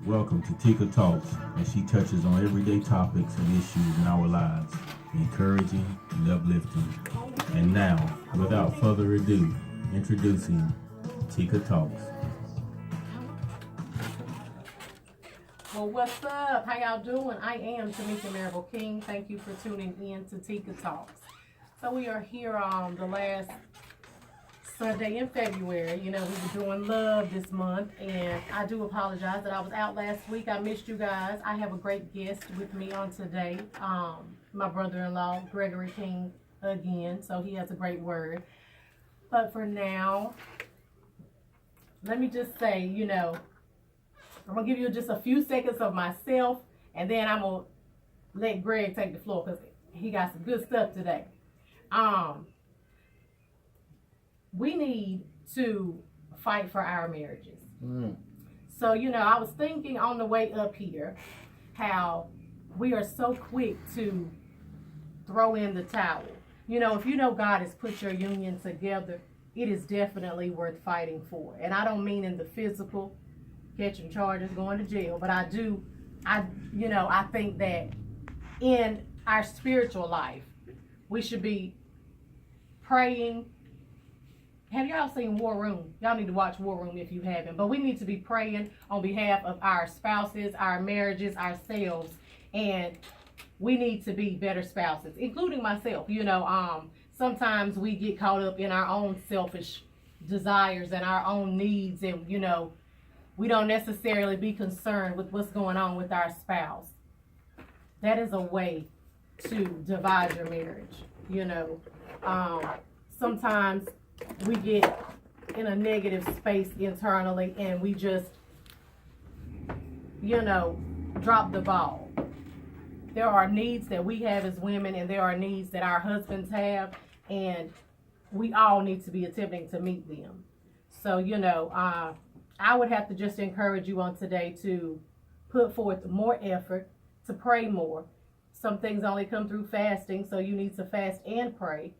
Welcome to Tika Talks, as she touches on everyday topics and issues in our lives, encouraging and uplifting. And now, without further ado, introducing Tika Talks. Well, what's up? How y'all doing? I am Tamika Marable King. Thank you for tuning in to Tika Talks. So we are here on the last Sunday in February. You know, we were doing love this month, and I do apologize that I was out last week. I missed you guys. I have a great guest with me on today, my brother-in-law, Gregory King, again. So he has a great word. But for now, let me just say, you know, I'm going to give you just a few seconds of myself, and then I'm going to let Greg take the floor because he got some good stuff today. We need to fight for our marriages. So, you know, I was thinking on the way up here how we are so quick to throw in the towel. You know, if you know God has put your union together, it is definitely worth fighting for. And I don't mean in the physical, catching charges, going to jail, but I think that in our spiritual life, we should be praying. Have y'all seen War Room? Y'all need to watch War Room if you haven't. But we need to be praying on behalf of our spouses, our marriages, ourselves, and we need to be better spouses, including myself. You know, sometimes we get caught up in our own selfish desires and our own needs, and you know, we don't necessarily be concerned with what's going on with our spouse. That is a way to divide your marriage. You know, sometimes we get in a negative space internally and we just, you know, drop the ball. There are needs that we have as women, and there are needs that our husbands have, and we all need to be attempting to meet them. So, you know, I would have to just encourage you on today to put forth more effort, to pray more. Some things only come through fasting, so you need to fast and pray.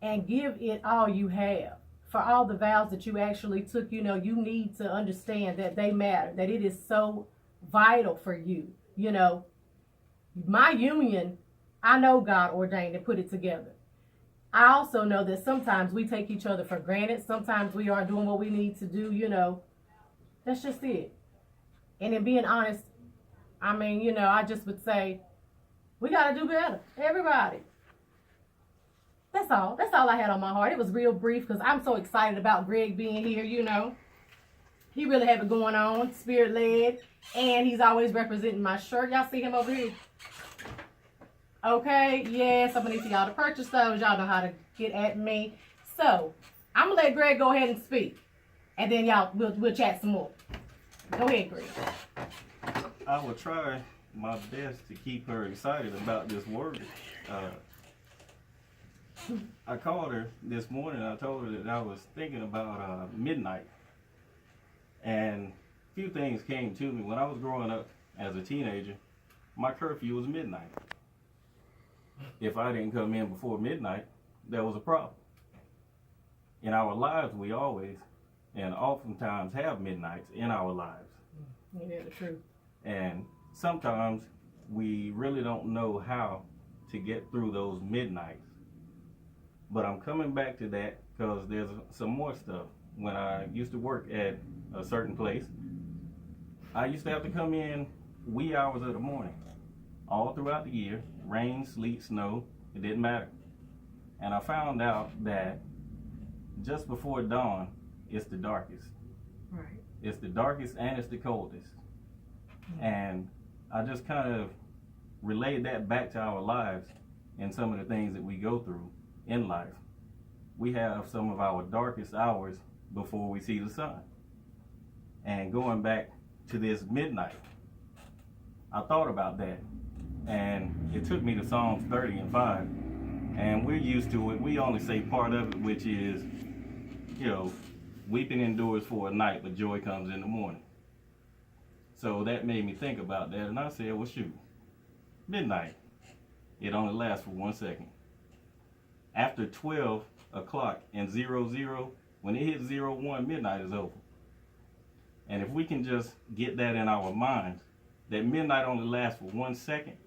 And give it all you have. For all the vows that you actually took, you know, you need to understand that they matter, that it is so vital for you. You know, my union, I know God ordained and put it together. I also know that sometimes we take each other for granted. Sometimes we aren't doing what we need to do, you know. That's just it. And in being honest, I mean, you know, I just would say, we got to do better. Everybody. That's all. That's all I had on my heart. It was real brief because I'm so excited about Greg being here, you know. He really have it going on, spirit-led, and he's always representing my shirt. Y'all see him over here? Okay, yes, I'm going to need for y'all to purchase those. Y'all know how to get at me. So, I'm going to let Greg go ahead and speak, and then y'all, we'll chat some more. Go ahead, Greg. I will try my best to keep her excited about this word. I called her this morning. I told her that I was thinking about midnight. And a few things came to me. When I was growing up as a teenager, my curfew was midnight. If I didn't come in before midnight, there was a problem. In our lives, we always and oftentimes have midnights in our lives. Yeah, the truth. And sometimes we really don't know how to get through those midnights. But I'm coming back to that because there's some more stuff. When I used to work at a certain place, I used to have to come in wee hours of the morning, all throughout the year, rain, sleet, snow, it didn't matter. And I found out that just before dawn, it's the darkest. Right. It's the darkest and it's the coldest. And I just kind of relayed that back to our lives and some of the things that we go through in life. We have some of our darkest hours before we see the sun. And going back to this midnight, I thought about that, and it took me to Psalms 30 and 5. And we're used to it. We only say part of it, which is, you know, weeping endures for a night, but joy comes in the morning. So that made me think about that, and I said, well, shoot, midnight, it only lasts for 1 second. After 12 o'clock and 00, when it hits 01, midnight is over. And if we can just get that in our minds, that midnight only lasts for 1 second,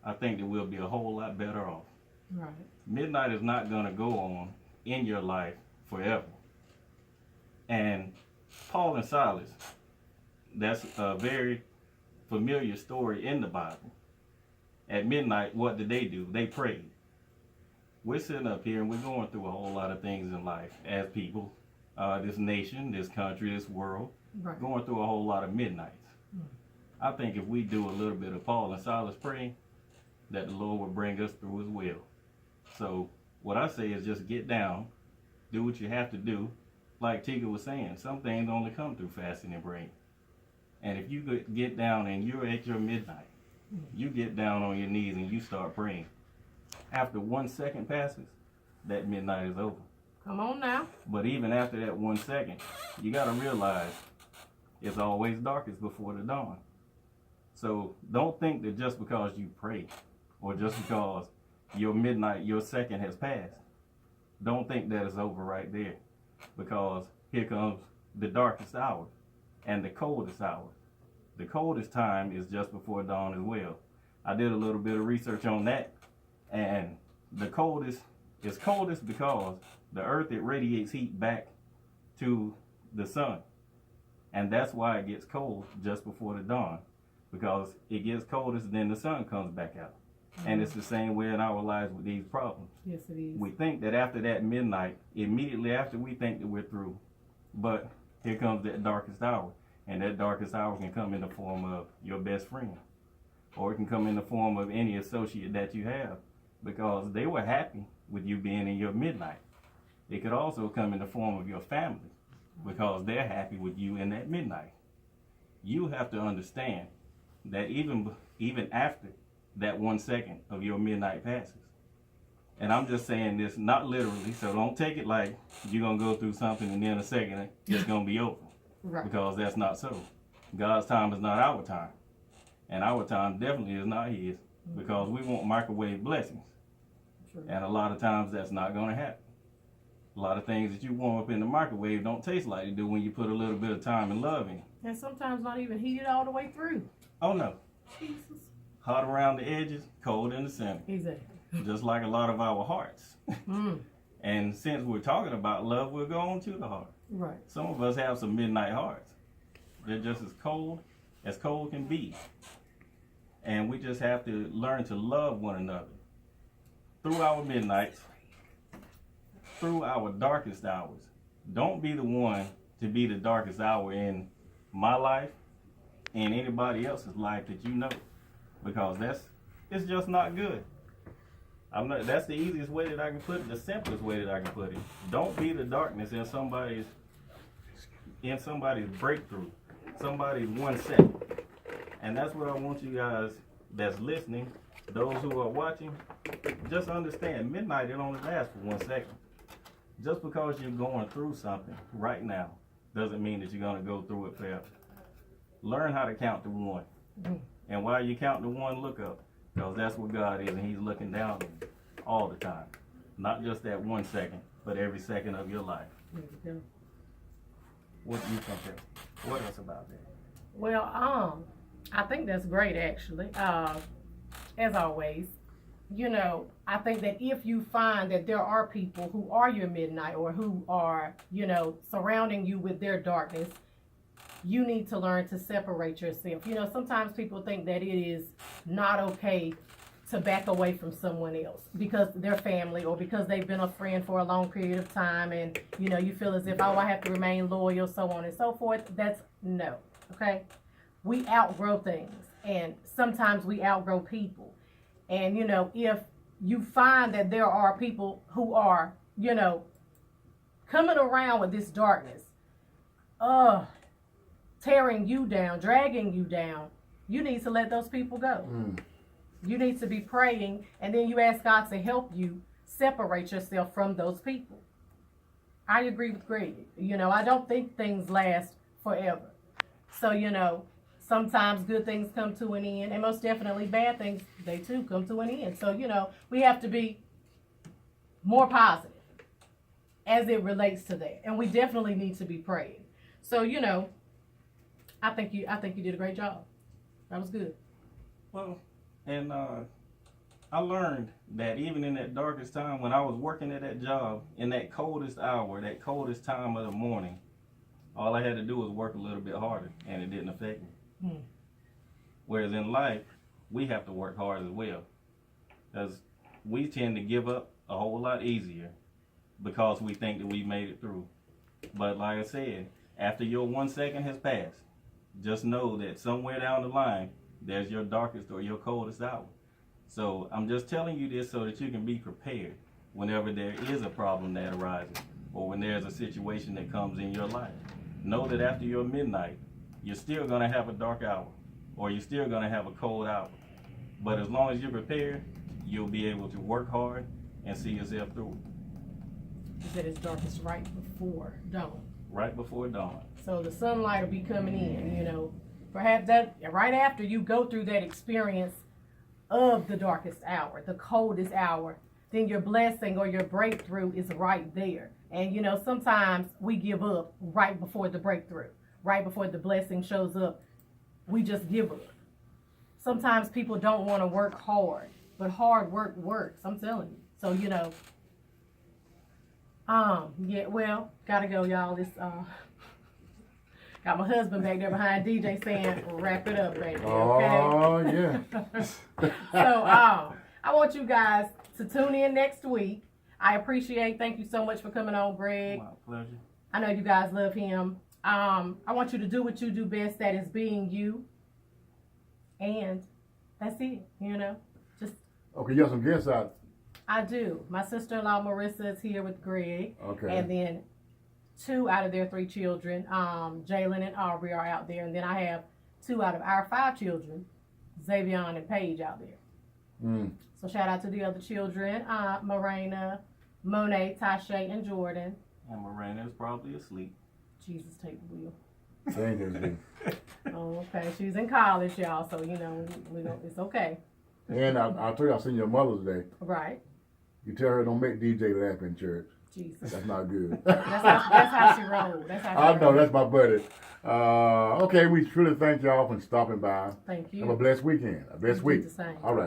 I think that we'll be a whole lot better off. Right. Midnight is not going to go on in your life forever. And Paul and Silas, that's a very familiar story in the Bible. At midnight, what did they do? They prayed. We're sitting up here and we're going through a whole lot of things in life as people, this nation, this country, this world, Right. going through a whole lot of midnights. I think if we do a little bit of Paul and Silas praying, that the Lord will bring us through as well. So what I say is just get down, do what you have to do. Like Tika was saying, some things only come through fasting and praying. And if you get down and you're at your midnight, you get down on your knees and you start praying. After 1 second passes, that midnight is over. Come on now. But even after that 1 second, you got to realize it's always darkest before the dawn. So don't think that just because you pray or just because your midnight, your second has passed, don't think that it's over right there. Because here comes the darkest hour and the coldest hour. The coldest time is just before dawn as well. I did a little bit of research on that, and the coldest is coldest because the earth, it radiates heat back to the sun. And that's why it gets cold just before the dawn, because it gets coldest, then the sun comes back out. And it's the same way in our lives with these problems. Yes, it is. We think that after that midnight, immediately after, we think that we're through. But here comes that darkest hour. And that darkest hour can come in the form of your best friend. Or it can come in the form of any associate that you have, because they were happy with you being in your midnight. It could also come in the form of your family, because they're happy with you in that midnight. You have to understand that even after that 1 second of your midnight passes, and I'm just saying this not literally, so don't take it like you're going to go through something and then a second it's going to be over. Right. Because that's not so. God's time is not our time. And our time definitely is not his, because we want microwave blessings. True. And a lot of times that's not going to happen. A lot of things that you warm up in the microwave don't taste like they do when you put a little bit of time and love in. And sometimes not even heated all the way through. Oh no. Jesus. Hot around the edges, cold in the center. Exactly. Just like a lot of our hearts. Mm. And since we're talking about love, we'll go on to the heart. Right. Some of us have some midnight hearts. They're just as cold can be. And we just have to learn to love one another through our midnights, through our darkest hours. Don't be the one to be the darkest hour in my life and anybody else's life that you know, because it's just not good. That's the easiest way that I can put it, the simplest way that I can put it. Don't be the darkness in somebody's breakthrough, somebody's 1 second. And that's what I want you guys that's listening, those who are watching, just understand, midnight, it only lasts for 1 second. Just because you're going through something right now doesn't mean that you're going to go through it forever. Learn how to count to one. And while you count to one, look up, because that's what God is, and he's looking down on you all the time. Not just that 1 second, but every second of your life. There you go. What do you think of? What else about that? Well, I think that's great, actually. As always, I think that if you find that there are people who are your midnight or who are, surrounding you with their darkness, you need to learn to separate yourself. Sometimes people think that it is not okay to back away from someone else because they're family or because they've been a friend for a long period of time, and you feel as if, I have to remain loyal, so on and so forth. That's no. Okay, we outgrow things, and sometimes we outgrow people. And if you find that there are people who are coming around with this darkness, tearing you down, dragging you down, you need to let those people go. You need to be praying, and then you ask God to help you separate yourself from those people. I agree with Greg. I don't think things last forever. So, sometimes good things come to an end, and most definitely bad things, they too come to an end. So, we have to be more positive as it relates to that. And we definitely need to be praying. So, I think you did a great job. That was good. Well, and I learned that even in that darkest time when I was working at that job, in that coldest hour, that coldest time of the morning, all I had to do was work a little bit harder, and it didn't affect me. Whereas in life, we have to work hard as well, because we tend to give up a whole lot easier because we think that we made it through. But like I said, after your 1 second has passed, just know that somewhere down the line, there's your darkest or your coldest hour. So I'm just telling you this so that you can be prepared whenever there is a problem that arises or when there's a situation that comes in your life. Know that after your midnight, you're still going to have a dark hour or you're still going to have a cold hour. But as long as you're prepared, you'll be able to work hard and see yourself through it. You said it's darkest right before dawn. Right before dawn. So the sunlight will be coming in, you know. Perhaps that right after you go through that experience of the darkest hour, the coldest hour, then your blessing or your breakthrough is right there. And you know, sometimes we give up right before the breakthrough, right before the blessing shows up. We just give up. Sometimes people don't want to work hard, but hard work works. I'm telling you. So you know, yeah. Well, gotta go, y'all. This got my husband back there behind DJ saying, "Wrap it up, baby." Okay? Oh yeah. So I want you guys to tune in next week. I appreciate. Thank you so much for coming on, Greg. My pleasure. I know you guys love him. I want you to do what you do best. That is being you. And that's it. You know, just. Okay, you have some guests out. I do. My sister-in-law Marissa is here with Greg. Okay. And then 2 out of their 3 children, Jalen and Aubrey, are out there. And then I have 2 out of our 5 children, Xavion and Paige, out there. So shout out to the other children, Morena, Monet, Tasha, and Jordan. And Morena's probably asleep. Jesus, take the wheel. Thank you. Oh, okay. She's in college, y'all, so, you know, it's okay. And I told you I seen your mother today. Right. You tell her don't make DJ laugh in church. Jesus. That's not good. That's how she rolled. That's how she I know, rolled. that's my buddy. Okay, we truly thank y'all for stopping by. Thank you. Have a blessed weekend. A blessed You week. do the same. All right.